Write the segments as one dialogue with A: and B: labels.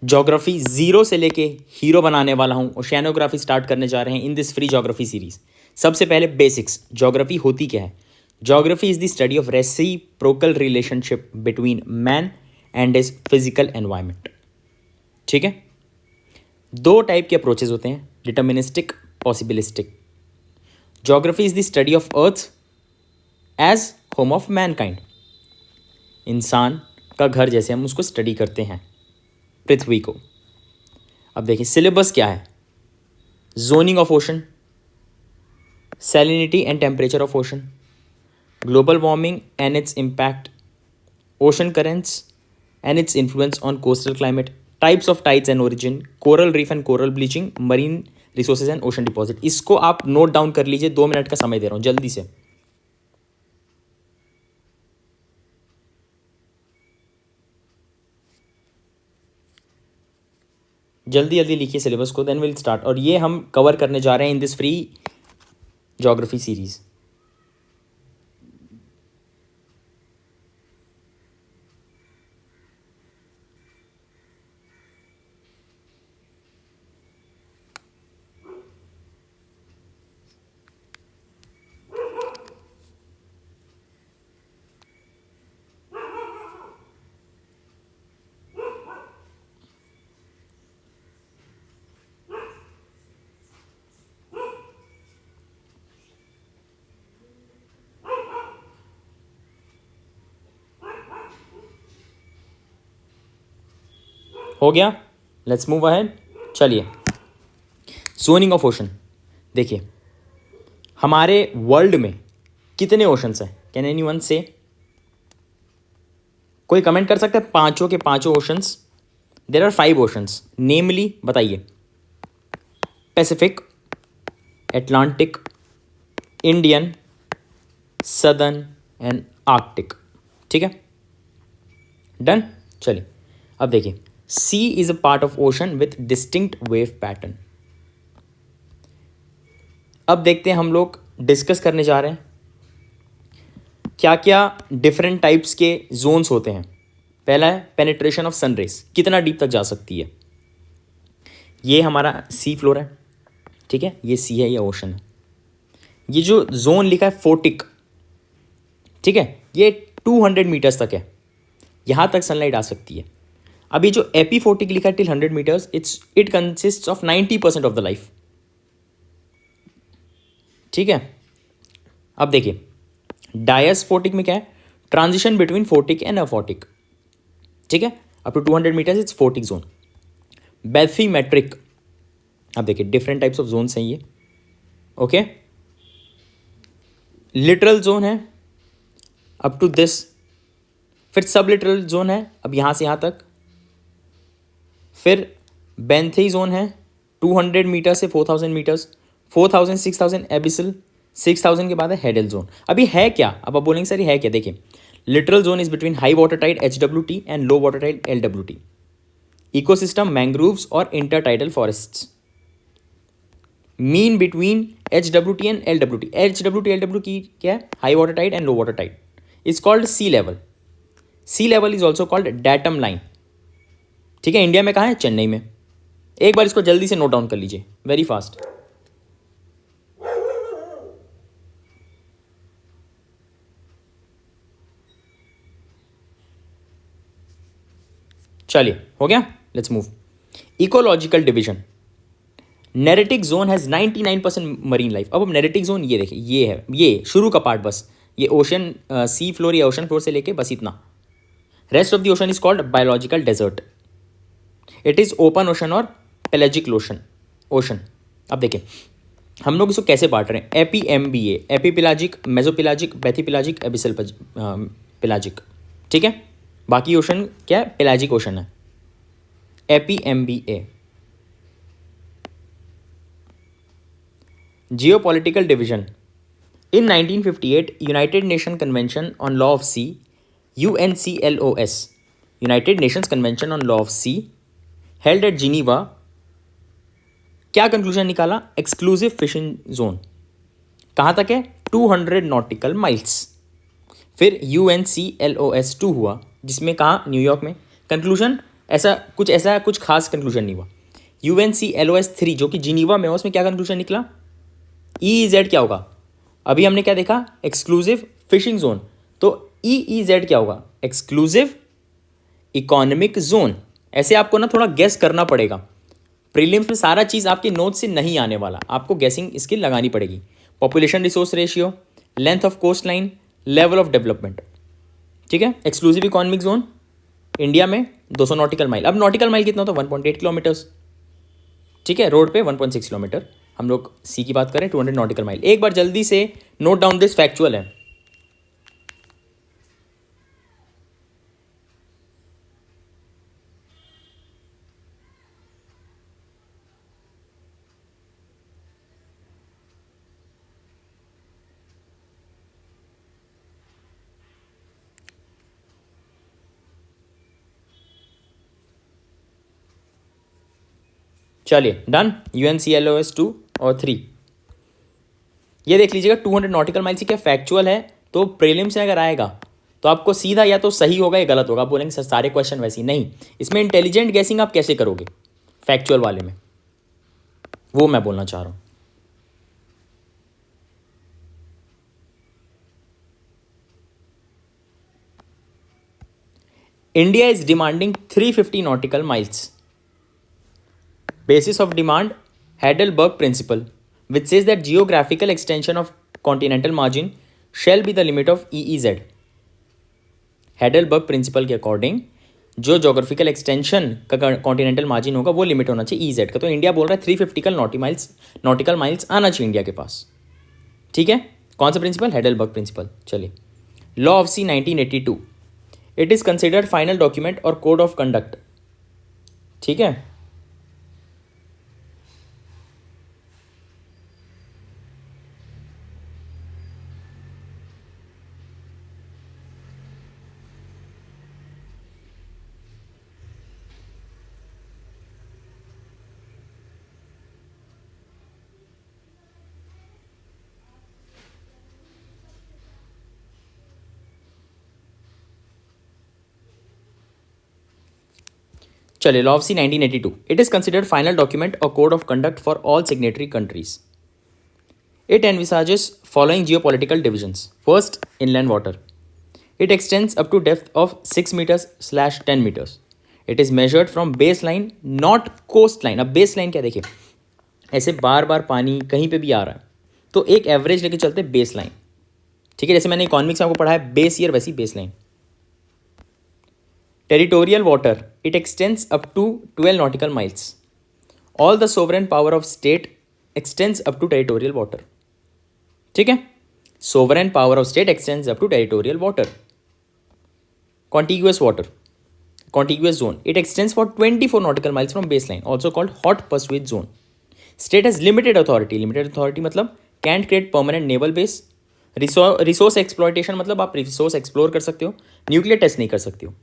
A: Geography zero से लेके hero बनाने वाला हूँ, ओशियानोग्राफी स्टार्ट करने जा रहे हैं in this free geography series. सबसे पहले बेसिक्स, ज्योग्राफी होती क्या है। Geography is the study of reciprocal relationship between man and his physical environment. ठीक है, दो टाइप के अप्रोचेज होते हैं, deterministic, possibilistic. Geography is the study of earth as home of mankind. इंसान का घर जैसे हम उसको स्टडी करते हैं, पृथ्वी को। अब देखिए सिलेबस क्या है। Zoning of ocean, salinity and temperature of ocean, global warming and its impact, ocean currents and its influence on coastal climate, types of tides and origin, coral reef and coral bleaching, marine resources and ocean deposit. इसको आप note down कर लीजिए, 2 minute का समय दे रहा हूं जल्दी से। जल्दी जल्दी लिखिए सिलेबस को, देन विल स्टार्ट। और ये हम कवर करने जा रहे हैं in this free geography series. हो गया, लेट्स मूव अहेड। चलिए, जोनिंग ऑफ ओशन। देखिए हमारे वर्ल्ड में कितने ओशंस हैं, कैन एनीवन से? कोई कमेंट कर सकता है? पांचों के पांचों oceans. There are 5 oceans, namely बताइए। Pacific, Atlantic, Indian, southern and Arctic. ठीक है, डन। चलिए अब देखिए, sea is a part of ocean with distinctive wave pattern. अब देखते हैं, हम लोग डिस्कस करने जा रहे हैं क्या क्या डिफरेंट टाइप्स के जोन्स होते हैं। पहला है पेनिट्रेशन ऑफ सन रेज, कितना डीप तक जा सकती है। ये हमारा सी फ्लोर है, ठीक है, ये सी है, ये ओशन है। ये जो जोन लिखा है फोटिक, ठीक है, ये 200 मीटर्स तक है, यहां तक सनलाइट आ सकती है। अभी जो एपीफोटिक लिखा है till 100 metres, it consist of 90% of the life. ठीक है, अब देखिए डायस्फोटिक में क्या है, transition between photic and aphotic. ठीक है, up to 200 metres it's photic zone. Bathymetric, अब देखिए डिफरेंट टाइप्स ऑफ जोन्स हैं ये। ओके, लिटरल जोन है अप टू दिस, फिर सब लिटरल जोन है अब यहां से यहां तक, फिर बेंथी जोन है 200 मीटर से 4000 मीटर्स, 4000 6000 एबिसल, 6000 के बाद है हेडल जोन। अभी है क्या, अब आप बोलेंगे सर ये है क्या। देखिए littoral zone is between high water tide HWT and low water tide LWT। Ecosystem mangroves और intertidal forests. Mean between HWT and LWT। HWT LWT क्या है, high water tide and low water tide, is called sea level. Sea level is also called datum line. ठीक है, India में कहाँ है, चेन्नई में। एक बार इसको जल्दी से नोट डाउन कर लीजिए, वेरी फास्ट। चलिए हो गया, let's move. Ecological division, neritic zone has 99% marine life. अब नेरेटिक जोन ये देखिए, ये है, ये शुरू का पार्ट बस, ये ओशन सी फ्लोर या ओशन फ्लोर से लेके बस इतना। Rest of the ocean is called biological desert. It is open ocean और पेलेजिक ओशन। अब देखिए हम लोग इसको कैसे बांट रहे हैं, APMBA, एपीपिलाजिक, मेजोपिलाजिक, बैथीपिलाजिक, एबिसल पिलाजिक। ठीक है, बाकी ओशन क्या है, पेलाजिक ओशन है। APMBA। Geopolitical division, in 1958 United Nation Convention on Law of Sea, UNCLOS, United Nations Convention on Law of Sea, held at Geneva, क्या कंक्लूजन निकाला, एक्सक्लूसिव फिशिंग जोन। कहाँ तक है, 200 नॉटिकल माइल्स। फिर UNCLOS 2 हुआ, जिसमें कहाँ, न्यूयॉर्क में। कंक्लूजन, ऐसा कुछ खास कंक्लूजन नहीं हुआ। UNCLOS 3 जो कि जिनीवा में हो, उसमें क्या कंक्लूजन निकला? EEZ क्या होगा? अभी हमने क्या देखा? Exclusive fishing zone. तो EEZ क्या होगा? Exclusive economic zone. ऐसे आपको ना थोड़ा गेस करना पड़ेगा। प्रीलिम्स में सारा चीज़ आपके नोट से नहीं आने वाला, आपको गेसिंग स्किल लगानी पड़ेगी। Population resource ratio, length of coast line, level of development. ठीक है। एक्सक्लूसिव इकोनॉमिक जोन इंडिया में 200 नॉटिकल माइल। अब नॉटिकल माइल कितना होता है? 1.8 किलोमीटर्स। ठीक है। रोड पे 1.6 किलोमीटर। हम लोग सी की बात करें, 200 नॉटिकल माइल। एक बार जल्दी से नोट डाउन दिस, फैक्चुअल है। चलिए डन। UNCLOS 2 और 3 ये देख लीजिएगा। 200 नॉटिकल माइल से क्या फैक्चुअल है, तो प्रीलिम्स में अगर आएगा तो आपको सीधा या तो सही होगा या गलत होगा। आप बोलेंगे सर सारे क्वेश्चन वैसे ही नहीं, इसमें इंटेलिजेंट गेसिंग आप कैसे करोगे फैक्चुअल वाले में, वो मैं बोलना चाह रहा हूँ। India is demanding 350 nautical miles. Basis of demand, Heidelberg principle, which says that geographical extension of continental margin shall be the limit of EEZ. Heidelberg principle के अकॉर्डिंग जो जोग्राफिकल एक्सटेंशन का कॉन्टिनेंटल मार्जिन होगा वो limit होना चाहिए EZ का। तो India बोल रहा है 350 का नॉटिकल माइल्स आना चाहिए इंडिया के पास। ठीक है। कौन सा प्रिंसिपल? Heidelberg principle. चलिए, law of sea 1982, it is considered final document और कोड ऑफ कंडक्ट। ठीक है। चलिए, law of sea 1982, it is considered final document और code of conduct for all signatory countries. It envisages following geopolitical divisions. First, inland water. It extends up to depth of 6 meters/10 meters. It is measured from baseline, not coastline. अब baseline क्या देखिए, ऐसे बार बार पानी कहीं पे भी आ रहा है तो एक एवरेज लेके चलते हैं बेस लाइन। ठीक है। जैसे मैंने इकोनॉमिक्स में आपको पढ़ा है बेस ईयर, वैसी base line. Territorial water, it extends up to 12 nautical miles. All the sovereign power of state extends up to territorial water. ठीक है। Sovereign power of state extends up to territorial water. Contiguous water, contiguous zone, it extends for 24 nautical miles from baseline, also called hot pursuit zone. State has limited authority मतलब can't create permanent naval base. Resource exploitation मतलब आप resource explore कर सकते हो, nuclear test नहीं कर सकते हो।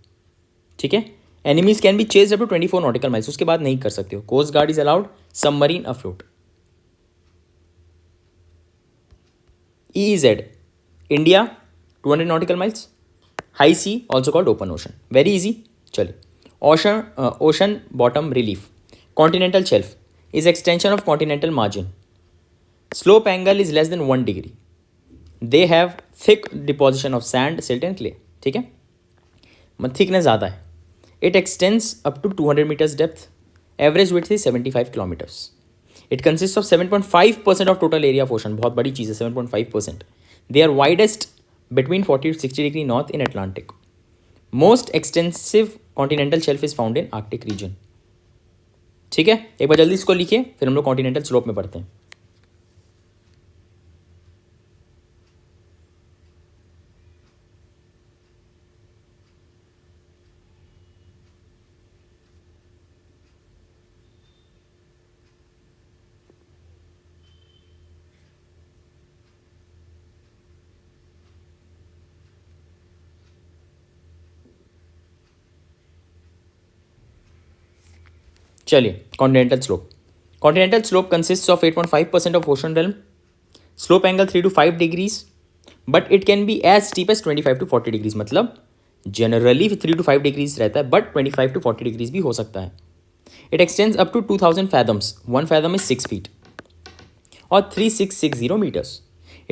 A: ठीक है। Enemies can be chase up to 24 nautical miles, उसके बाद नहीं कर सकते हो। Coast guard is allowed, submarine afloat. EEZ, India 200 nautical miles. High sea also called open ocean, very easy. चलिए, ocean bottom relief, continental shelf is extension of continental margin. Slope angle is less than 1 degree. They have thick deposition of sand, silt and clay. ठीक है। मतलब thickness ज़्यादा है. It extends up to 200 metres depth. Average width is 75 kilometres. It consist of 7.5% of total area of ocean. बहुत बड़ी चीज़ है 7.5%. They are widest between 40 to 60 degree north in Atlantic. Most extensive continental shelf is found in Arctic region. ठीक है। एक बार जल्दी इसको लिखिए, फिर हम लोग कॉन्टिनेंटल स्लोप में पढ़ते हैं. चलिए, continental slope. Continental slope consist of 8.5% of ocean realm. Slope angle 3 to 5 degrees, but it can be as steep as 25 to 40 degrees. मतलब जनरली 3 to 5 डिग्रीज रहता है, बट 25 to 40 डिग्रीज भी हो सकता है. It extends up to 2000 fathoms. 1 fathom is 6 feet or 3660 meters.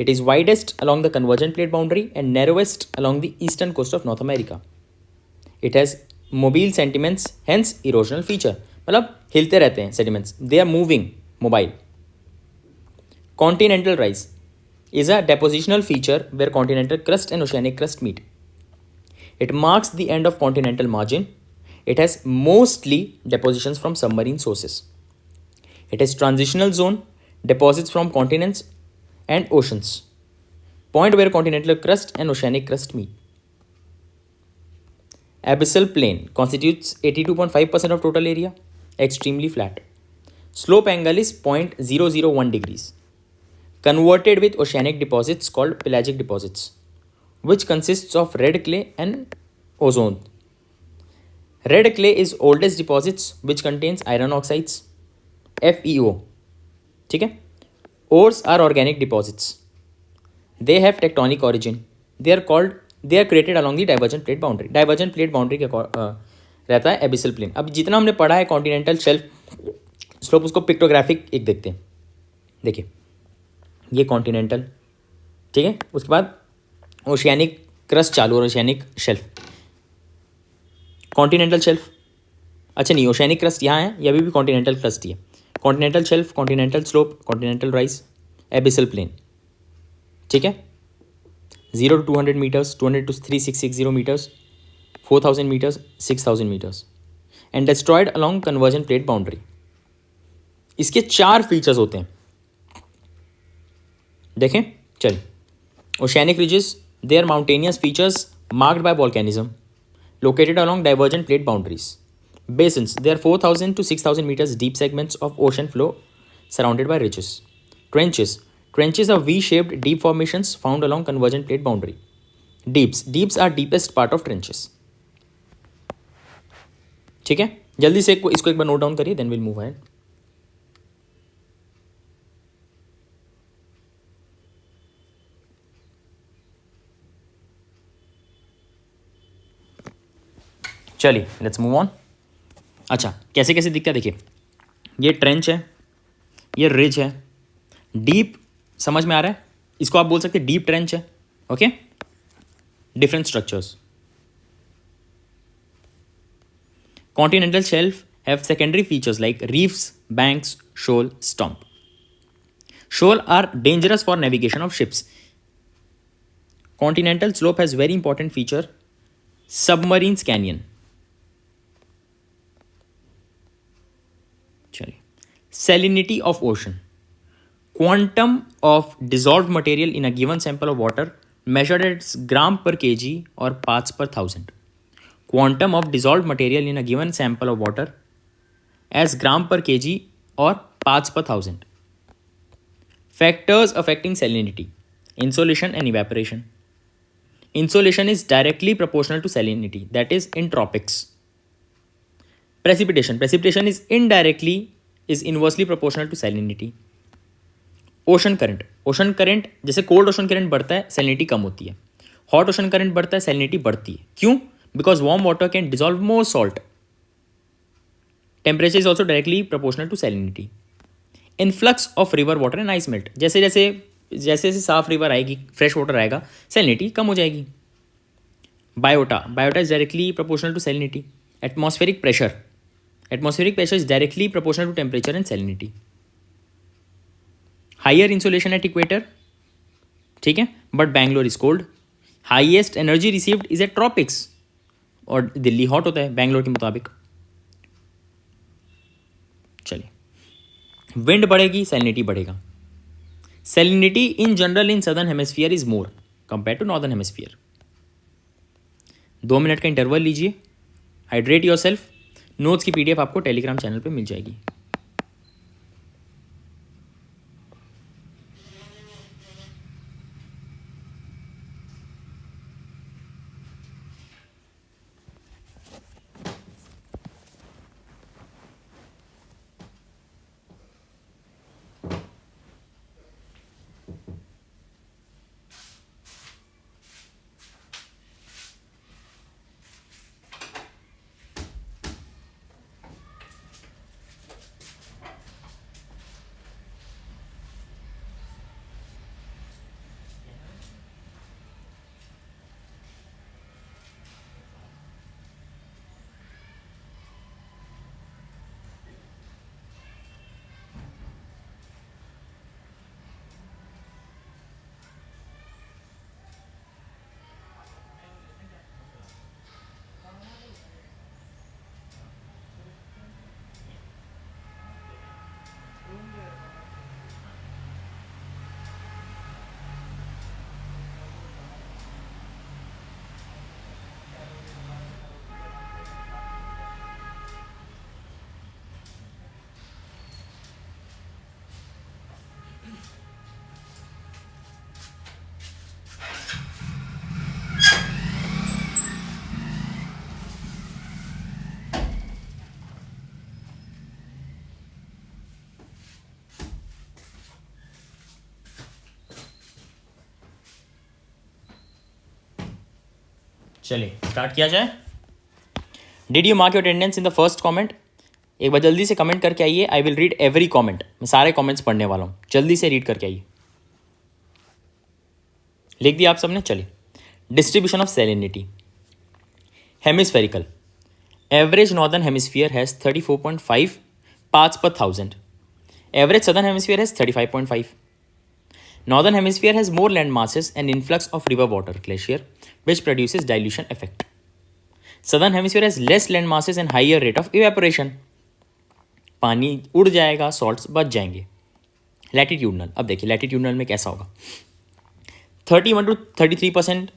A: It is widest along the convergent plate boundary and narrowest along the eastern coast of North America. It has mobile sediments, hence erosional feature. मतलब हिलते रहते हैं sediments. They are moving, mobile. Continental rise is a depositional feature where continental crust and oceanic crust meet. It marks the end of continental margin. It has mostly depositions from submarine sources. It has transitional zone, deposits from continents and oceans. Point where continental crust and oceanic crust meet. Abyssal plain constitutes 82.5% of total area, extremely flat. Slope angle is 0.001 degrees. Converted with oceanic deposits called pelagic deposits, which consists of red clay and ozone. Red clay is oldest deposits which contains iron oxides, FeO. ठीक है. Ores are organic deposits. They have tectonic origin. They are created along the divergent plate boundary. Divergent plate boundary के रहता है abyssal plane. अब जितना हमने पढ़ा है कॉन्टिनेंटल शेल्फ स्लोप, उसको पिक्टोग्राफिक एक देखते हैं. देखिए ये कॉन्टिनेंटल, ठीक है. उसके बाद ओशियानिक क्रस्ट चालू और ओशियानिक शेल्फ. कॉन्टिनेंटल शेल्फ, अच्छा नहीं, ओशियानिक क्रस्ट यहाँ है, ये भी कॉन्टिनेंटल क्रस्ट ही है. Continental shelf, continental slope, continental rise, abyssal plain. ठीक है. 0 to 200 meters, 200 to 3660 meters, 4000 meters, 6000 meters, and destroyed along convergent plate boundary. इसके 4 फीचर्स होते हैं. देखें चलिए. Oceanic ridges, they are mountainous features marked by volcanism located along divergent plate boundaries. Basins, they are 4000 to 6000 meters deep segments of ocean floor surrounded by ridges. Trenches are V-shaped deep formations found along convergent plate boundary. Deeps are deepest part of trenches. ठीक है. जल्दी से इसको एक बार note down करिए, then will move ahead. चलिए let's move on. अच्छा कैसे कैसे दिखता है देखिए. ये ट्रेंच है, ये रिज है. डीप समझ में आ रहा है. इसको आप बोल सकते हैं डीप ट्रेंच है. Okay. Different structures. Continental shelf have secondary features like reefs, banks, shoal, stump. Shoal are dangerous for navigation of ships. Continental slope has very important feature, submarines canyon. चलिए. Salinity of ocean. Quantum of dissolved material in a given sample of water measured as gram per kg or parts per thousand. Quantum of dissolved material in a given sample of water as gram per kg or parts per thousand. Factors affecting salinity. Insolation and evaporation. Insolation is directly proportional to salinity, that is in tropics. Precipitation is inversely proportional to salinity. Ocean current जैसे cold ocean current बढ़ता है salinity कम होती है. Hot ocean current बढ़ता है salinity बढ़ती है. क्यों? Because warm water can dissolve more salt. Temperature is also directly proportional to salinity. Influx of river water and ice melt. जैसे जैसे साफ रिवर आएगी, फ्रेश वाटर आएगा, सैलिनिटी कम हो जाएगी. Biota is directly proportional to salinity. Atmospheric pressure is directly proportional to temperature and salinity. Higher insulation at equator, ठीक है, but Bangalore is cold. Highest energy received is at tropics, और Delhi hot होता है बैंगलोर के मुताबिक. चलिए. विंड बढ़ेगी, सैलिनिटी बढ़ेगा. Salinity in general in southern hemisphere is more compare to northern hemisphere. 2 minute का इंटरवल लीजिए, हाइड्रेट योर सेल्फ. नोट्स की पीडीएफ आपको टेलीग्राम चैनल पे मिल जाएगी. चलिए स्टार्ट किया जाए. Did you mark your attendance in the first comment? एक बार जल्दी से कमेंट करके आइए. I will read every comment. मैं सारे कॉमेंट्स पढ़ने वाला हूँ. जल्दी से रीड करके आइए. लिख दिया आप सबने? चलिए. Distribution of salinity. Hemispherical. Average northern hemisphere has 34.5 parts per thousand. Average southern hemisphere has 35.5. Northern hemisphere has more land masses and influx of river water, glacier, which produces dilution effect. Southern hemisphere has less land masses and higher rate of evaporation. पानी उड़ जाएगा, salts बच जाएंगे. Latitudinal. अब देखिए latitudinal में कैसा होगा. 31 to 33%,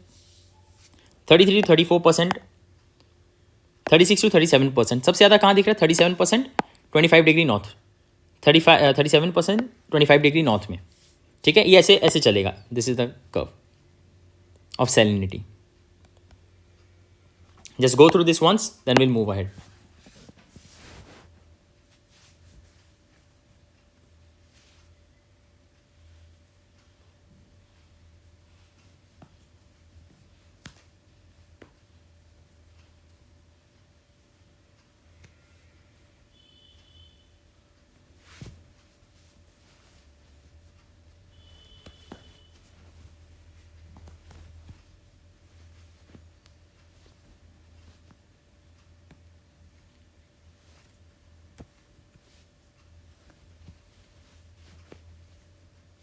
A: 33 to 34%, 36 to 37%. सबसे ज़्यादा कहाँ दिख रहा है? 37%, 25 डिग्री नॉर्थ. 37%, 25 डिग्री नॉर्थ में. ठीक है, ये ऐसे ऐसे चलेगा. This is the curve of salinity. Just go through this once, then will move ahead.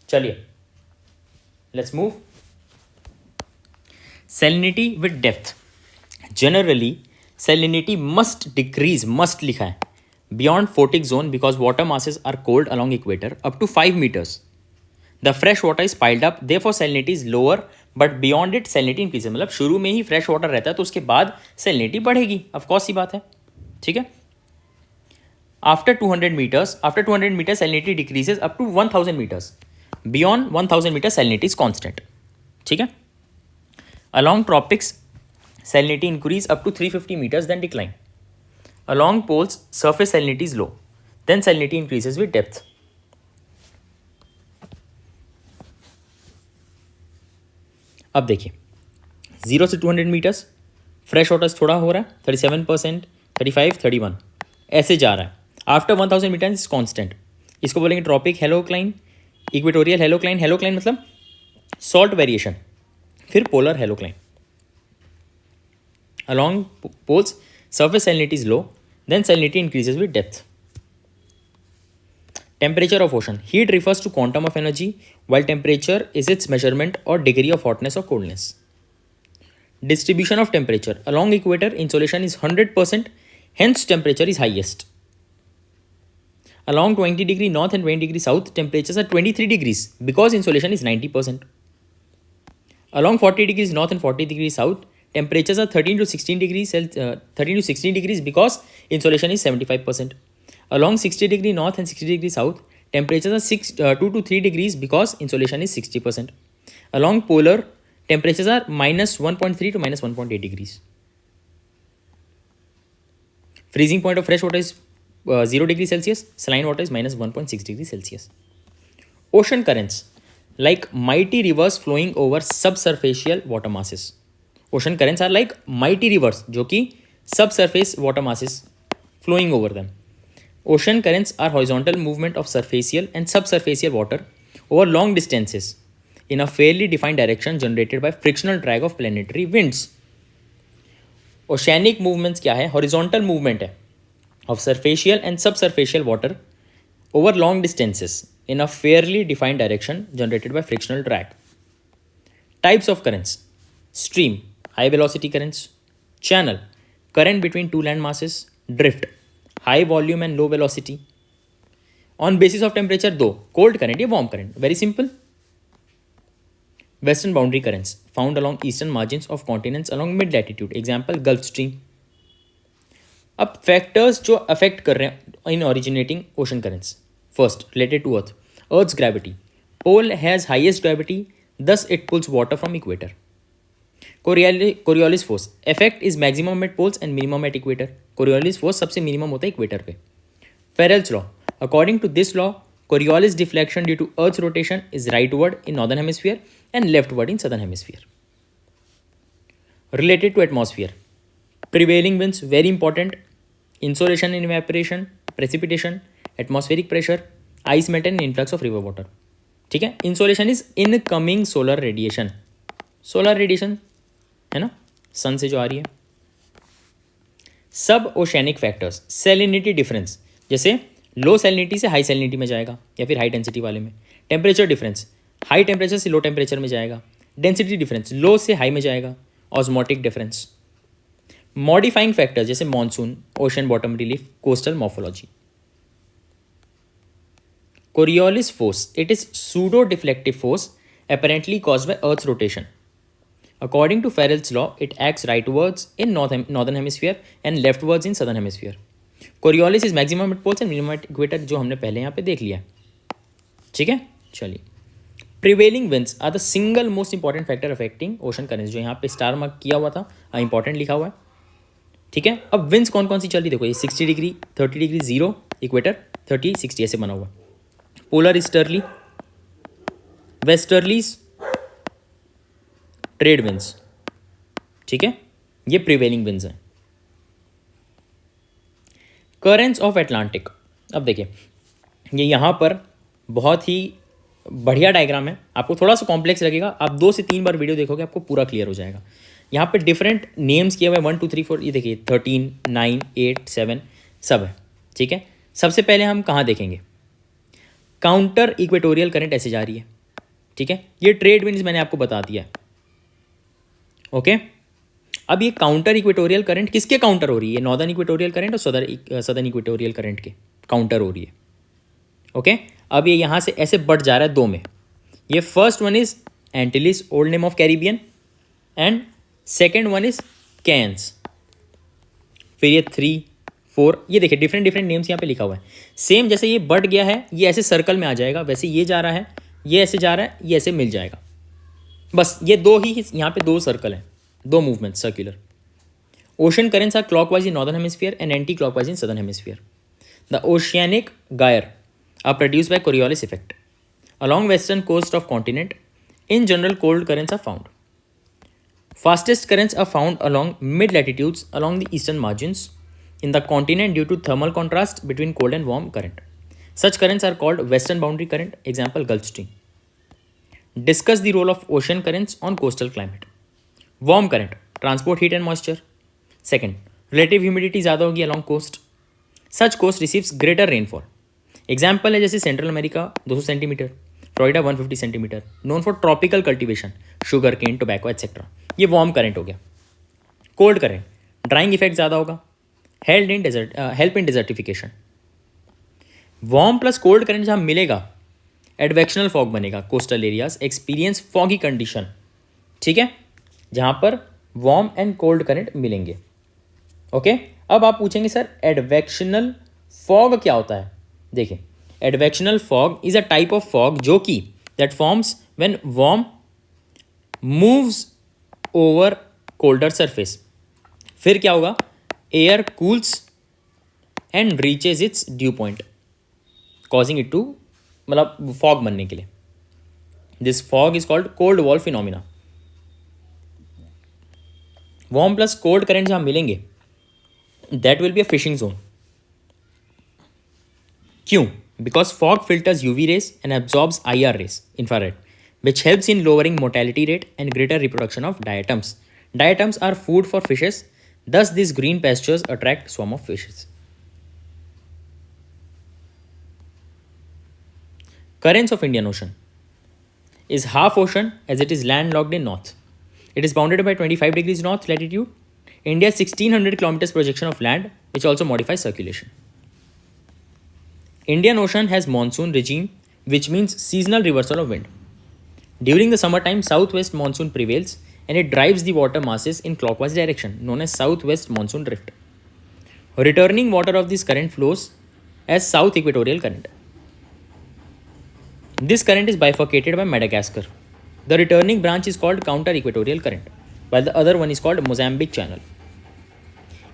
A: चलिए let's move. Salinity with depth. Generally salinity must decrease, must लिखा है, beyond photic zone because water masses are cold along equator up to 5 meters. The fresh water is piled up, therefore salinity is lower, but beyond it salinity increase. मतलब शुरू में ही fresh water रहता है तो उसके बाद सैलिनिटी बढ़ेगी. Of course ही बात है. ठीक है. After 200 meters salinity decreases up to 1000 meters. Beyond 1000 meters, salinity is constant. ठीक है. Along tropics, salinity increase up to 350 meters, then decline. Along poles, surface salinity is low. Then salinity increases with depth. अब देखिए 0 से 200 meters, fresh water थोड़ा हो रहा है, 37%, 35, 31 ऐसे जा रहा है. After 1000 meters is constant. इसको बोलेंगे tropic halocline, equatorial halocline. Halocline मतलब सॉल्ट वेरिएशन. फिर polar halocline. Along poles surface salinity is low, then salinity increases with depth. Temperature of ocean. Heat refers to quantum of energy, while temperature is its measurement or degree of hotness or coldness. Distribution of temperature. Along equator, insolation is 100%, hence temperature is highest. Along 20 degree north and 20 degree south, temperatures are 23 degrees because insolation is 90%. Along 40 degrees north and 40 degrees south, temperatures are 13 to 16 degrees because insolation is 75%. Along 60 degree north and 60 degree south, temperatures are 2 to 3 degrees because insolation is 60%. Along polar, temperatures are minus 1.3 to minus 1.8 degrees. Freezing point of fresh water is 0 degrees Celsius. Saline water is minus 1.6 degrees Celsius. Ocean currents, like mighty rivers flowing over subsurfacial water masses. Ocean currents are like mighty rivers, जो कि subsurface water masses flowing over them. Ocean currents are horizontal movement of surfacial and subsurfacial water over long distances in a fairly defined direction generated by frictional drag of planetary winds. Oceanic movements क्या है? Horizontal movement है of surfacial and subsurfacial water over long distances in a fairly defined direction generated by frictional drag. Types of currents: stream, high velocity currents; channel, current between two land masses; drift, high volume and low velocity. On basis of temperature, दो, cold current या warm current. Very simple. Western boundary currents found along eastern margins of continents along mid latitude. Example, Gulf Stream. अब factors जो affect कर रहे हैं in originating ocean currents. First, related to earth. Earth's gravity. Pole has highest gravity, thus it pulls water from equator. Coriolis force. Effect is maximum at poles and minimum at equator. Coriolis force सबसे minimum होता है equator पे. Farrell's law. According to this law, Coriolis deflection due to Earth's rotation is rightward in northern hemisphere and leftward in southern hemisphere. Related to atmosphere, prevailing winds very important, insolation and evaporation, precipitation, atmospheric pressure, ice melt and influx of river water. ठीक है. Insolation is incoming solar radiation. Solar radiation है ना, सन से जो आ रही है. सब oceanic factors, salinity difference, जैसे लो सैलिनिटी से हाई सैलिनिटी में जाएगा या फिर हाई डेंसिटी वाले में. टेम्परेचर डिफरेंस, हाई टेम्परेचर से लो टेम्परेचर में जाएगा. डेंसिटी डिफरेंस, लो से हाई में जाएगा. Osmotic difference. मॉडिफाइंग फैक्टर जैसे monsoon, ocean bottom relief, coastal morphology. Coriolis force, it is pseudo deflective force apparently caused by Earth's rotation. According to Farrell's law, it acts rightwards in northern hemisphere and leftwards in southern hemisphere. Coriolis is maximum at poles and minimum at equator, जो हमने पहले यहाँ पे देख लिया. ठीक है, चलिए. Prevailing winds are the single most important factor affecting ocean currents, जो यहाँ पे स्टार मार्क किया हुआ था, इंपॉर्टेंट लिखा हुआ है. ठीक है. अब विंड्स कौन कौन सी चल रही देखो, ये 60 डिग्री, 30 डिग्री, 0 इक्वेटर, 30 60 ऐसे बना हुआ. Polar easterly, westerlies, trade winds. ठीक है, ये प्रिवेलिंग विंड्स हैं. Currents of Atlantic. अब देखिए, ये यहाँ पर बहुत ही बढ़िया डायग्राम है. आपको थोड़ा सा कॉम्प्लेक्स लगेगा, आप 2 से 3 बार वीडियो देखोगे आपको पूरा क्लियर हो जाएगा. यहाँ पे डिफरेंट नेम्स किए हुए 1 2 3 4, ये देखिए 13 9 8 7 सब है. ठीक है. सबसे पहले हम कहाँ देखेंगे, काउंटर इक्वेटोरियल करंट ऐसे जा रही है. ठीक है, ये ट्रेड विंड्स मैंने आपको बता दिया है. ओके. अब ये काउंटर इक्वेटोरियल करंट किसके काउंटर हो रही है, नॉर्दर्न इक्वेटोरियल करंट और सदर्न इक्वेटोरियल करंट के काउंटर हो रही है. ओके. अब ये यहाँ से ऐसे बढ़ जा रहा है 2 में. ये first one is Antilles, old name of Caribbean, and second one is कैंस. फिर ये 3 4, ये देखिए डिफरेंट नेम्स यहाँ पे लिखा हुआ है. सेम जैसे ये बढ़ गया है, ये ऐसे सर्कल में आ जाएगा, वैसे ये जा रहा है, ये ऐसे जा रहा है, ये ऐसे मिल जाएगा. बस ये 2 ही यहाँ पे 2 सर्कल हैं, 2 movement circular. Ocean currents are clockwise in northern hemisphere and anti clockwise in southern hemisphere. The oceanic gyre are produced by Coriolis effect along western coast of continent. In general, cold currents are found. Fastest currents are found along mid latitudes along the eastern margins in the continent due to thermal contrast between cold and warm current. Such currents are called western boundary current, example Gulf Stream. Discuss the role of ocean currents on coastal climate. Warm current, transport heat and moisture. Second, relative humidity ज़्यादा होगी along coast. Such coast receives greater rainfall. Example है जैसे central America 200 centimetre, Florida 150 centimetre, known for tropical cultivation, sugar cane, tobacco etcetera. ये warm current हो गया. Cold current, drying effect ज़्यादा होगा, help in desertification. Warm plus cold current जहाँ मिलेगा, advectional fog बनेगा. Coastal areas experience foggy condition. ठीक है, जहाँ पर वार्म एंड कोल्ड करंट मिलेंगे. ओके. अब आप पूछेंगे सर एडवेक्शनल फॉग क्या होता है. देखिए, advectional fog is a type of fog जो कि that forms when warm moves over colder surface. फिर क्या होगा, air cools and reaches its dew point, causing it to, मतलब फॉग बनने के लिए. This fog is called cold wall phenomena. Warm plus cold current जहां मिलेंगे, that will be a fishing zone. क्यों? Because fog filters UV rays and absorbs IR rays, infrared, which helps in lowering mortality rate and greater reproduction of diatoms. Diatoms are food for fishes, thus these green pastures attract swarm of fishes. Currents of Indian Ocean is half ocean as it is landlocked in north. It is bounded by 25 degrees north latitude. India's 1600 kilometers projection of land, which also modifies circulation. Indian Ocean has monsoon regime, which means seasonal reversal of wind. During the summertime, southwest monsoon prevails and it drives the water masses in clockwise direction, known as southwest monsoon drift. Returning water of this current flows as south equatorial current. This current is bifurcated by Madagascar. The returning branch is called counter equatorial current, while the other one is called Mozambique channel.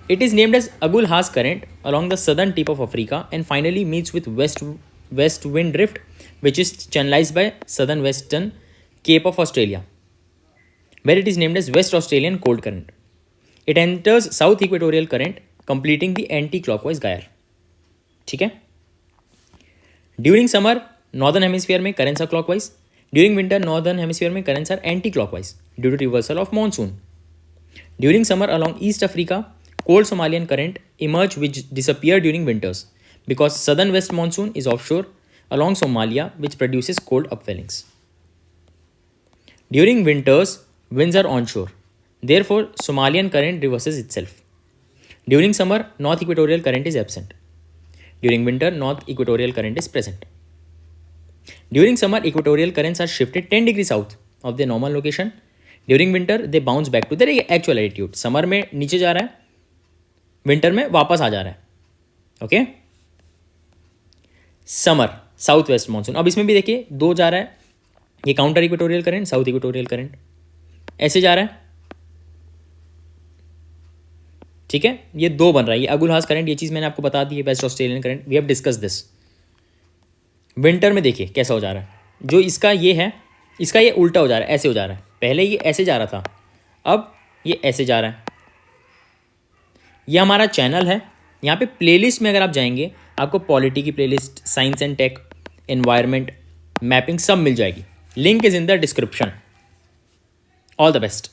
A: It is named as Agulhas current along the southern tip of Africa and finally meets with west wind drift, which is channelized by southern western Cape of Australia. where it is named as West Australian cold current. It enters South Equatorial current, completing the anti-clockwise gyre. ठीक है. During summer, northern hemisphere में currents are clockwise. During winter, northern hemisphere में currents are anti-clockwise due to reversal of monsoon. During summer, along East Africa, cold Somalian current emerge which disappear during winters because southern west monsoon is offshore along Somalia, which produces cold upwellings. During winters, winds are onshore. Therefore, Somalian current reverses itself. During summer, north equatorial current is absent. During winter, north equatorial current is present. During summer, equatorial currents are shifted 10 degrees south of their normal location. During winter, they bounce back to their actual altitude. Summer में नीचे जा रहा है, winter में वापस आ जा रहा है. Okay. Summer south west monsoon. अब इसमें भी देखिए दो जा रहा है, ये counter equatorial current, south equatorial current ऐसे जा रहा है. ठीक है, ये दो बन रहा है. ये अगुलहास करंट, ये चीज़ मैंने आपको बता दी है. West Australian current, we have discuss this. Winter में देखिए कैसा हो जा रहा है. जो इसका ये है, इसका ये उल्टा हो जा रहा है, ऐसे हो जा रहा है. पहले ये ऐसे जा रहा था, अब ये ऐसे जा रहा है. ये हमारा चैनल है. यहाँ पे प्लेलिस्ट में अगर आप जाएंगे, आपको पॉलिटी की playlist, science and tech, environment, mapping सब मिल जाएगी. Link is in the description. All the best.